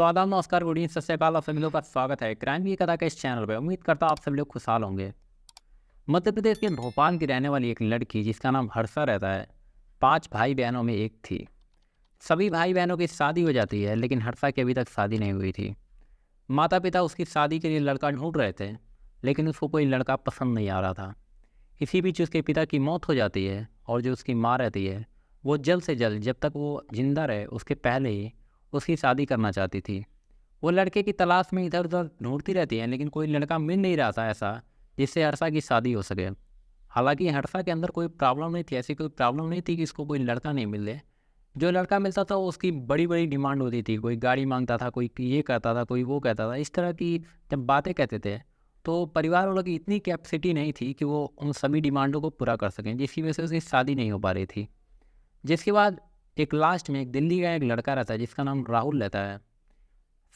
तो आदाब नमस्कार गुड इवनिंग सत श्री अकाल। आप सभी लोग का स्वागत है क्राइम की कथा के इस चैनल पे। उम्मीद करता हूँ आप सभी लोग खुशहाल होंगे। मध्य प्रदेश के भोपाल की रहने वाली एक लड़की जिसका नाम हर्षा रहता है, 5 भाई बहनों में एक थी। सभी भाई बहनों की शादी हो जाती है लेकिन हर्षा की अभी तक शादी नहीं हुई थी। माता पिता उसकी शादी के लिए लड़का ढूंढ रहे थे लेकिन उसको कोई लड़का पसंद नहीं आ रहा था। इसी बीच उसके पिता की मौत हो जाती है और जो उसकी माँ रहती है वो जल्द से जल्द, जब तक वो जिंदा रहे उसके पहले ही उसकी शादी करना चाहती थी। वो लड़के की तलाश में इधर उधर ढूंढती रहती है लेकिन कोई लड़का मिल नहीं रहा था ऐसा जिससे हर्षा की शादी हो सके। हालांकि हर्षा के अंदर कोई प्रॉब्लम नहीं थी, ऐसी कोई प्रॉब्लम नहीं थी कि इसको कोई लड़का नहीं मिले। जो लड़का मिलता था वो उसकी बड़ी बड़ी डिमांड होती थी। कोई गाड़ी मांगता था, कोई ये कहता था, कोई वो कहता था। इस तरह की जब बातें कहते थे तो परिवार वालों की इतनी कैपेसिटी नहीं थी कि वो उन सभी डिमांडों को पूरा कर सकें, जिसकी वजह से उसकी शादी नहीं हो पा रही थी। जिसके बाद एक लास्ट में एक दिल्ली का एक लड़का रहता है जिसका नाम राहुल रहता है।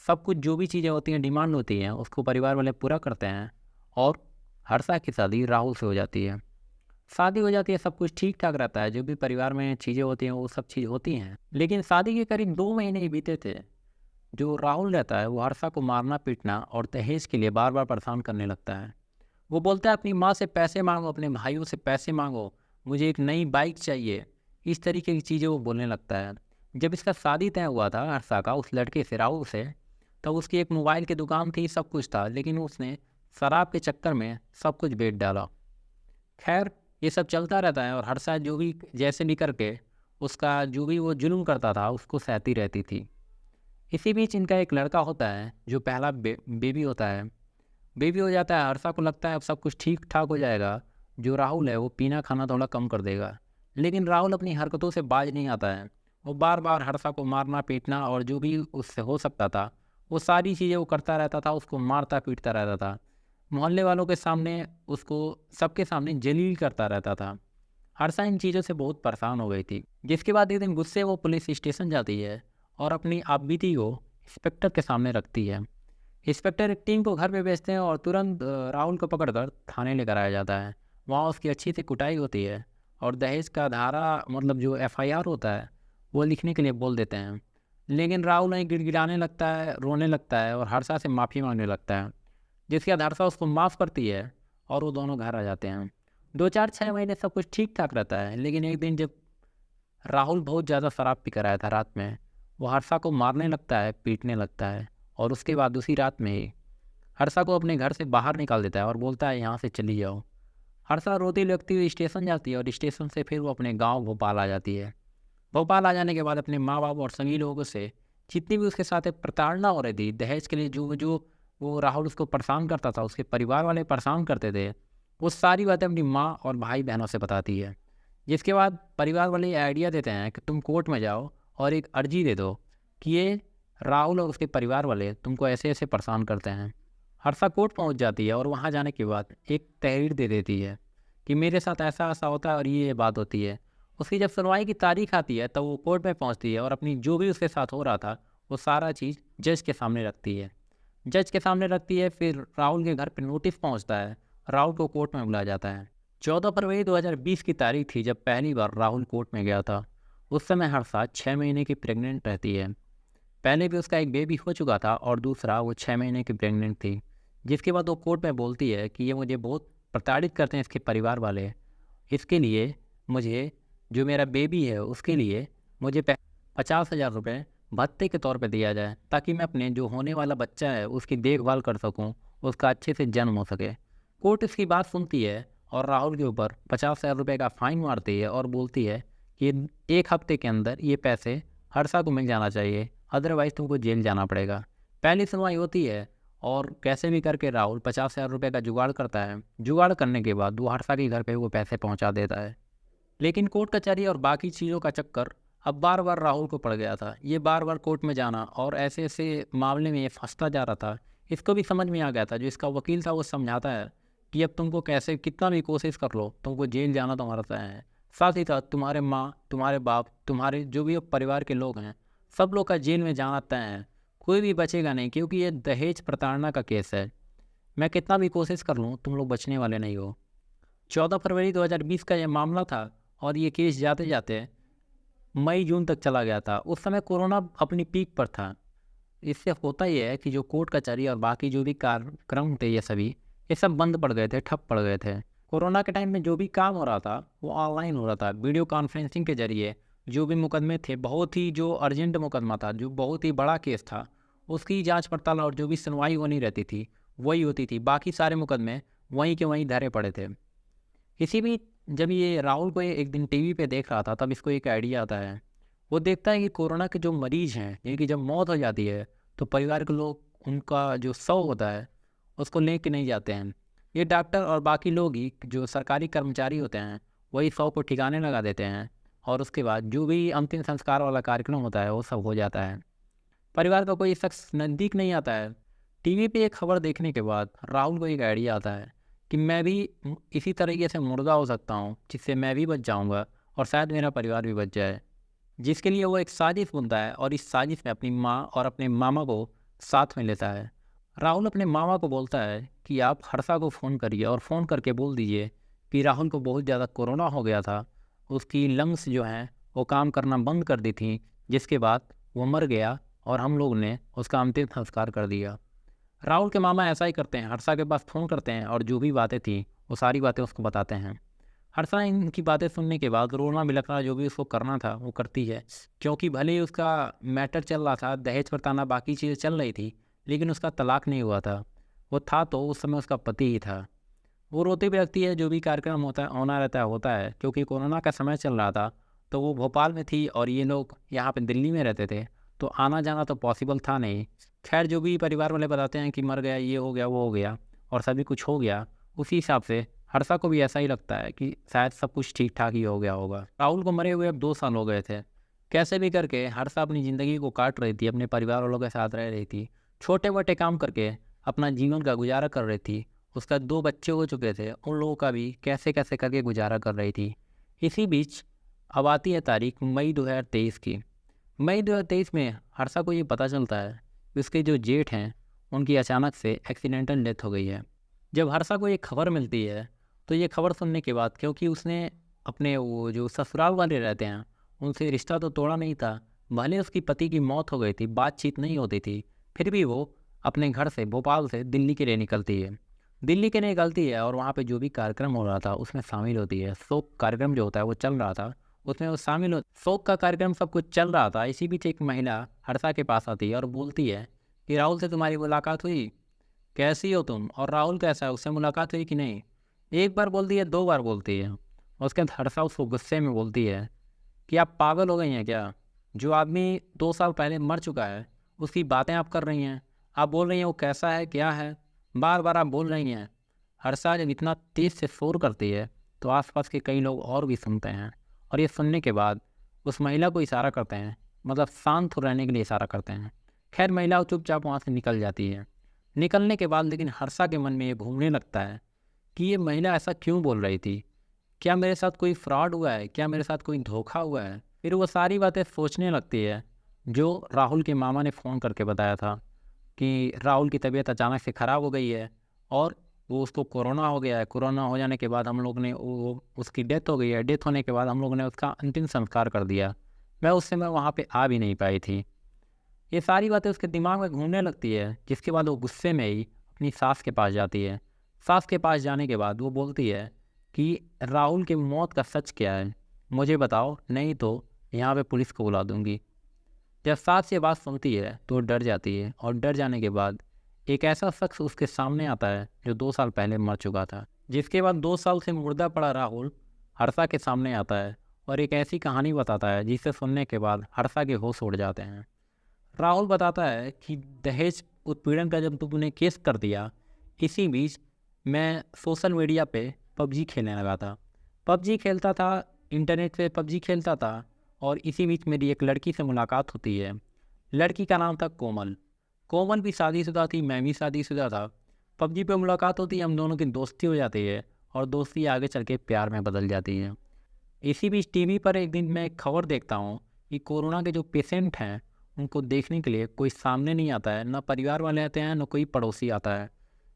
सब कुछ जो भी चीज़ें होती हैं, डिमांड होती हैं, उसको परिवार वाले पूरा करते हैं और हर्षा की शादी राहुल से हो जाती है। शादी हो जाती है, सब कुछ ठीक ठाक रहता है, जो भी परिवार में चीज़ें होती हैं वो सब चीज़ होती हैं। लेकिन शादी के करीब 2 महीने ही बीते थे, जो राहुल रहता है वो हर्षा को मारना पीटना और दहेज के लिए बार बार परेशान करने लगता है। वो बोलता है अपनी माँ से पैसे मांगो, अपने भाइयों से पैसे मांगो, मुझे एक नई बाइक चाहिए। इस तरीके की चीज़ें वो बोलने लगता है। जब इसका शादी तय हुआ था हर्षा का उस लड़के से, राहुल से, तब उसकी एक मोबाइल की दुकान थी, सब कुछ था, लेकिन उसने शराब के चक्कर में सब कुछ बेच डाला। खैर, ये सब चलता रहता है और हर्षा जो भी जैसे भी करके उसका जो भी वो जुल्म करता था उसको सहती रहती थी। इसी बीच इनका एक लड़का होता है जो पहला बेबी होता है। बेबी हो जाता है, हर्षा को लगता है अब सब कुछ ठीक ठाक हो जाएगा। जो राहुल है वो पीना खाना थोड़ा कम कर देगा, लेकिन राहुल अपनी हरकतों से बाज नहीं आता है। वो बार बार हर्षा को मारना पीटना और जो भी उससे हो सकता था वो सारी चीज़ें वो करता रहता था, उसको मारता पीटता रहता था। मोहल्ले वालों के सामने उसको, सबके सामने जलील करता रहता था। हर्षा इन चीज़ों से बहुत परेशान हो गई थी। जिसके बाद एक दिन गुस्से वो पुलिस स्टेशन जाती है और अपनी आपबीती को इंस्पेक्टर के सामने रखती है। इंस्पेक्टर एक टीम को घर पे भेजते हैं और तुरंत राहुल को पकड़कर थाने लेकर आया जाता है। वहाँ उसकी अच्छी से कुटाई होती है और दहेज का धारा, मतलब जो एफआईआर होता है, वो लिखने के लिए बोल देते हैं। लेकिन राहुल नहीं, गिड़गिड़ाने लगता है, रोने लगता है और हर्षा से माफ़ी मांगने लगता है। जिसके बाद हर्षा उसको माफ़ करती है और वो दोनों घर आ जाते हैं। 2-4-6 महीने सब कुछ ठीक ठाक रहता है, लेकिन एक दिन जब राहुल बहुत ज़्यादा शराब पी कर आया था रात में, वो हर्षा को मारने लगता है, पीटने लगता है और उसके बाद उसी रात में ही हर्षा को अपने घर से बाहर निकाल देता है और बोलता है यहाँ से चली जाओ। हर्षा रोती लगती हुई स्टेशन जाती है और स्टेशन से फिर वो अपने गांव भोपाल आ जाती है। भोपाल आ जाने के बाद अपने माँ बाप और सभी लोगों से जितनी भी उसके साथ एक प्रताड़ना हो रही थी दहेज के लिए, जो जो वो राहुल उसको परेशान करता था, उसके परिवार वाले परेशान करते थे, वो सारी बातें अपनी माँ और भाई बहनों से बताती है। जिसके बाद परिवार वाले ये आइडिया देते हैं कि तुम कोर्ट में जाओ और एक अर्जी दे दो कि ये राहुल और उसके परिवार वाले तुमको ऐसे ऐसे परेशान करते हैं। हर्षा कोर्ट पहुंच जाती है और वहां जाने के बाद एक तहरीर दे देती है कि मेरे साथ ऐसा ऐसा होता है और ये बात होती है। उसकी जब सुनवाई की तारीख आती है तब वो कोर्ट में पहुंचती है और अपनी जो भी उसके साथ हो रहा था वो सारा चीज़ जज के सामने रखती है। जज के सामने रखती है, फिर राहुल के घर पर नोटिस पहुंचता है, राहुल को कोर्ट में बुलाया जाता है। 14 फरवरी 2020 की तारीख थी जब पहली बार राहुल कोर्ट में गया था। उस समय हर्षा 6 महीने की प्रेग्नेंट रहती है। पहले भी उसका एक बेबी हो चुका था और दूसरा वो 6 महीने की प्रेग्नेंट थी। जिसके बाद वो कोर्ट में बोलती है कि ये मुझे बहुत प्रताड़ित करते हैं इसके परिवार वाले। इसके लिए मुझे, जो मेरा बेबी है उसके लिए मुझे 50,000 रुपये भत्ते के तौर पे दिया जाए ताकि मैं अपने जो होने वाला बच्चा है उसकी देखभाल कर सकूं, उसका अच्छे से जन्म हो सके। कोर्ट इसकी बात सुनती है और राहुल के ऊपर 50,000 रुपये का फाइन मारती है और बोलती है कि 1 हफ्ते के अंदर ये पैसे हर्षा को मिल जाना चाहिए, अदरवाइज़ तुमको जेल जाना पड़ेगा। पहली सुनवाई होती है और कैसे भी करके राहुल 50,000 रुपये का जुगाड़ करता है। जुगाड़ करने के बाद वो हर्षा के घर पे वो पैसे पहुंचा देता है। लेकिन कोर्ट कचहरी और बाकी चीज़ों का चक्कर अब बार बार राहुल को पड़ गया था। ये बार बार कोर्ट में जाना और ऐसे ऐसे मामले में ये फंसता जा रहा था। इसको भी समझ में आ गया था, जो इसका वकील था वो समझाता है कि अब तुमको कैसे कितना भी कोशिश कर लो, तुमको जेल जाना तुम्हारा तय है। साथ ही साथ तुम्हारे माँ, तुम्हारे बाप, तुम्हारे जो भी परिवार के लोग हैं, सब लोग का जेल में जाना तय है। कोई भी बचेगा नहीं, क्योंकि ये दहेज प्रताड़ना का केस है। मैं कितना भी कोशिश कर लूँ तुम लोग बचने वाले नहीं हो। 14 फरवरी 2020 का ये मामला था और ये केस जाते जाते मई जून तक चला गया था। उस समय कोरोना अपनी पीक पर था। इससे होता ये है कि जो कोर्ट कचहरी और बाकी जो भी कार्यक्रम थे ये सब बंद पड़ गए थे, ठप पड़ गए थे। कोरोना के टाइम में जो भी काम हो रहा था वो ऑनलाइन हो रहा था, वीडियो कॉन्फ्रेंसिंग के ज़रिए। जो भी मुकदमे थे, बहुत ही जो अर्जेंट मुकदमा था, जो बहुत ही बड़ा केस था, उसकी जांच पड़ताल और जो भी सुनवाई होनी रहती थी वही होती थी। बाकी सारे मुकदमे वहीं के वहीं धरे पड़े थे। इसी बीच जब ये राहुल को ये एक दिन टीवी पे देख रहा था, तब इसको एक आइडिया आता है। वो देखता है कि कोरोना के जो मरीज़ हैं, जिनकी जब मौत हो जाती है तो परिवार के लोग उनका जो शव होता है उसको लेके नहीं जाते हैं। ये डॉक्टर और बाकी लोग ही जो सरकारी कर्मचारी होते हैं वही शव को ठिकाने लगा देते हैं, और उसके बाद जो भी अंतिम संस्कार वाला कार्यक्रम होता है वो सब हो जाता है। परिवार का कोई शख्स नज़दीक नहीं आता है। टीवी पे एक खबर देखने के बाद राहुल को एक आइडिया आता है कि मैं भी इसी तरीके से मुर्दा हो सकता हूँ, जिससे मैं भी बच जाऊँगा और शायद मेरा परिवार भी बच जाए। जिसके लिए वो एक साजिश बुनता है और इस साजिश में अपनी माँ और अपने मामा को साथ में लेता है। राहुल अपने मामा को बोलता है कि आप हर्षा को फ़ोन करिए और फ़ोन करके बोल दीजिए कि राहुल को बहुत ज़्यादा कोरोना हो गया था, उसकी लंग्स जो हैं वो काम करना बंद कर दी थी, जिसके बाद वो मर गया और हम लोग ने उसका अंतिम संस्कार कर दिया। राहुल के मामा ऐसा ही करते हैं, हर्षा के पास फ़ोन करते हैं और जो भी बातें थी वो सारी बातें उसको बताते हैं। हर्षा इनकी बातें सुनने के बाद रोना बिलखना जो भी उसको करना था वो करती है, क्योंकि भले ही उसका मैटर चल रहा था, दहेज प्रताड़ना बाकी चीज़ें चल रही थी, लेकिन उसका तलाक नहीं हुआ था। वो था तो उस समय उसका पति ही था। वो रोती भी लगती है, जो भी कार्यक्रम होना रहता है होता है, क्योंकि कोरोना का समय चल रहा था तो वो भोपाल में थी और ये लोग यहाँ पे दिल्ली में रहते थे, तो आना जाना तो पॉसिबल था नहीं। खैर जो भी परिवार वाले बताते हैं कि मर गया, ये हो गया, वो हो गया और सभी कुछ हो गया, उसी हिसाब से हर्षा को भी ऐसा ही लगता है कि शायद सब कुछ ठीक ठाक ही हो गया होगा। राहुल को मरे हुए अब 2 साल हो गए थे। कैसे भी करके हर्षा अपनी ज़िंदगी को काट रही थी, अपने परिवार वालों के साथ रह रही थी, छोटे मोटे काम करके अपना जीवन का गुजारा कर रही थी। उसका 2 बच्चे हो चुके थे, उन लोगों का भी कैसे कैसे करके गुजारा कर रही थी। इसी बीच अब आती है तारीख मई 2023 की। मई 2023 में हर्षा को ये पता चलता है कि उसके जो जेठ हैं उनकी अचानक से एक्सीडेंटल डेथ हो गई है। जब हर्षा को ये खबर मिलती है तो ये खबर सुनने के बाद, क्योंकि उसने अपने वो जो ससुराल वाले रहते हैं उनसे रिश्ता तो तोड़ा नहीं था, भले उसकी पति की मौत हो गई थी, बातचीत नहीं होती थी, फिर भी वो अपने घर से भोपाल से दिल्ली के लिए निकलती है। दिल्ली के लिए निकलती है और वहाँ पे जो भी कार्यक्रम हो रहा था उसमें शामिल होती है। शोक कार्यक्रम जो होता है वो चल रहा था, उसमें वो शामिल हो, शोक का कार्यक्रम सब कुछ चल रहा था। इसी बीच एक महिला हर्षा के पास आती है और बोलती है कि राहुल से तुम्हारी मुलाकात हुई, कैसी हो तुम, और राहुल कैसा है, उससे मुलाकात हुई कि नहीं। एक बार बोलती है, 2 बार बोलती है, और उसके बाद हर्षा उसको गुस्से में बोलती है कि आप पागल हो गई हैं क्या? जो आदमी 2 साल पहले मर चुका है उसकी बातें आप कर रही हैं, आप बोल रही हैं वो कैसा है, क्या है, बार बार आप बोल रही हैं। हर्षा जब इतना तेज़ से शोर करती है तो आसपास के कई लोग और भी सुनते हैं, और ये सुनने के बाद उस महिला को इशारा करते हैं, मतलब शांत हो रहने के लिए इशारा करते हैं। खैर महिला चुपचाप वहाँ से निकल जाती है। निकलने के बाद लेकिन हर्षा के मन में ये घूमने लगता है कि ये महिला ऐसा क्यों बोल रही थी, क्या मेरे साथ कोई फ्रॉड हुआ है, क्या मेरे साथ कोई धोखा हुआ है। फिर वो सारी बातें सोचने लगती है जो राहुल के मामा ने फ़ोन करके बताया था कि राहुल की तबीयत अचानक से ख़राब हो गई है और वो उसको कोरोना हो गया है। कोरोना हो जाने के बाद हम लोग ने वो उसकी डेथ हो गई है, डेथ होने के बाद हम लोगों ने उसका अंतिम संस्कार कर दिया। मैं उस समय वहाँ पे आ भी नहीं पाई थी। ये सारी बातें उसके दिमाग में घूमने लगती है, जिसके बाद वो गुस्से में ही अपनी सास के पास जाती है। सास के पास जाने के बाद वो बोलती है कि राहुल की मौत का सच क्या है, मुझे बताओ, नहीं तो यहाँ पे पुलिस को बुला दूँगी। जब सास ये बात सुनती है तो वो डर जाती है, और डर जाने के बाद एक ऐसा शख्स उसके सामने आता है जो 2 साल पहले मर चुका था। जिसके बाद 2 साल से मुर्दा पड़ा राहुल हर्षा के सामने आता है और एक ऐसी कहानी बताता है जिसे सुनने के बाद हर्षा के होश उड़ जाते हैं। राहुल बताता है कि दहेज उत्पीड़न का जब तुमने केस कर दिया, इसी बीच मैं सोशल मीडिया पे पबजी खेलने लगा था। पबजी खेलता था, इंटरनेट पे पबजी खेलता था, और इसी बीच मेरी एक लड़की से मुलाकात होती है। लड़की का नाम था कोमल। कोमल भी शादीशुदा थी, मैं भी शादीशुदा था। पबजी पे मुलाकात होती है, हम दोनों की दोस्ती हो जाती है और दोस्ती आगे चल के प्यार में बदल जाती है। इसी बीच टीवी पर एक दिन मैं एक खबर देखता हूँ कि कोरोना के जो पेशेंट हैं उनको देखने के लिए कोई सामने नहीं आता है, ना परिवार वाले आते हैं, ना कोई पड़ोसी आता है।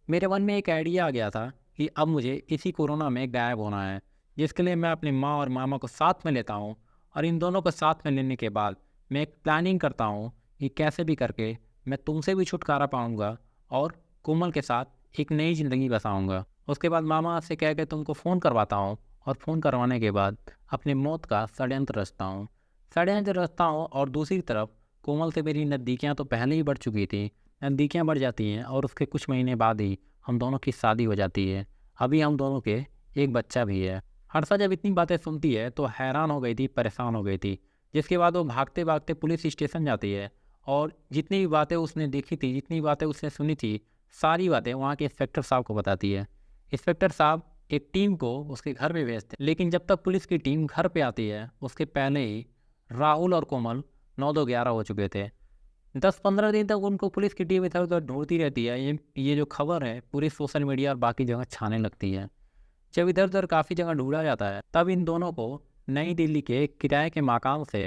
मेरे मन में एक आइडिया आ गया था कि अब मुझे इसी कोरोना में गायब होना है, जिसके लिए मैं अपनी माँ और मामा को साथ में लेता हूँ, और इन दोनों को साथ में लेने के बाद मैं एक प्लानिंग करता हूँ कि कैसे भी करके मैं तुमसे भी छुटकारा पाऊंगा और कोमल के साथ एक नई ज़िंदगी बसाऊंगा। उसके बाद मामा से कह के तुमको फ़ोन करवाता हूँ और फ़ोन करवाने के बाद अपनी मौत का षड्यंत्र रचता हूँ और दूसरी तरफ कोमल से मेरी नज़दीकियाँ तो पहले ही बढ़ चुकी थी। नज़दीकियाँ बढ़ जाती हैं और उसके कुछ महीने बाद ही हम दोनों की शादी हो जाती है। अभी हम दोनों के एक बच्चा भी है। हर्षा जब इतनी बातें सुनती है तो हैरान हो गई थी, परेशान हो गई थी। जिसके बाद वो भागते भागते पुलिस स्टेशन जाती है और जितनी भी बातें उसने देखी थी, जितनी बातें उसने सुनी थी, सारी बातें वहाँ के इंस्पेक्टर साहब को बताती है। इंस्पेक्टर साहब एक टीम को उसके घर पे भेजते हैं, लेकिन जब तक पुलिस की टीम घर पे आती है उसके पहले ही राहुल और कोमल 9-2-11 हो चुके थे। 10-15 दिन तक उनको पुलिस की टीम इधर उधर ढूंढती रहती है। ये जो खबर है पूरी सोशल मीडिया और बाकी जगह छाने लगती है। जब इधर उधर काफ़ी जगह ढूंढा जाता है तब इन दोनों को नई दिल्ली के किराए के मकान से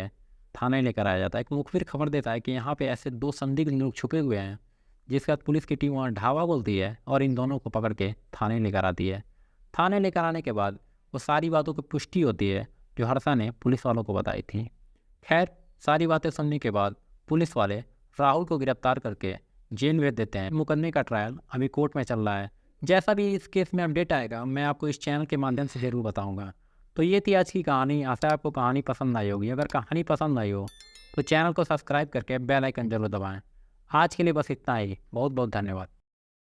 थाने लेकर आया जाता है। एक मुखबिर खबर देता है कि यहाँ पे ऐसे 2 संदिग्ध लोग छुपे हुए हैं। जिसके बाद पुलिस की टीम वहाँ ढाबा बोलती है और इन दोनों को पकड़ के थाने लेकर आती है। थाने लेकर आने के बाद वो सारी बातों की पुष्टि होती है जो हर्षा ने पुलिस वालों को बताई थी। खैर, सारी बातें सुनने के बाद पुलिस वाले राहुल को गिरफ्तार करके जेल भेज देते हैं। मुकदमे का ट्रायल अभी कोर्ट में चल रहा है। जैसा भी इस केस में अपडेट आएगा मैं आपको इस चैनल के माध्यम से ज़रूर बताऊंगा। तो ये थी आज की कहानी। आशा है आपको कहानी पसंद आई होगी। अगर कहानी पसंद आई हो तो चैनल को सब्सक्राइब करके बेल आइकन जरूर दबाएं। आज के लिए बस इतना ही। बहुत बहुत धन्यवाद।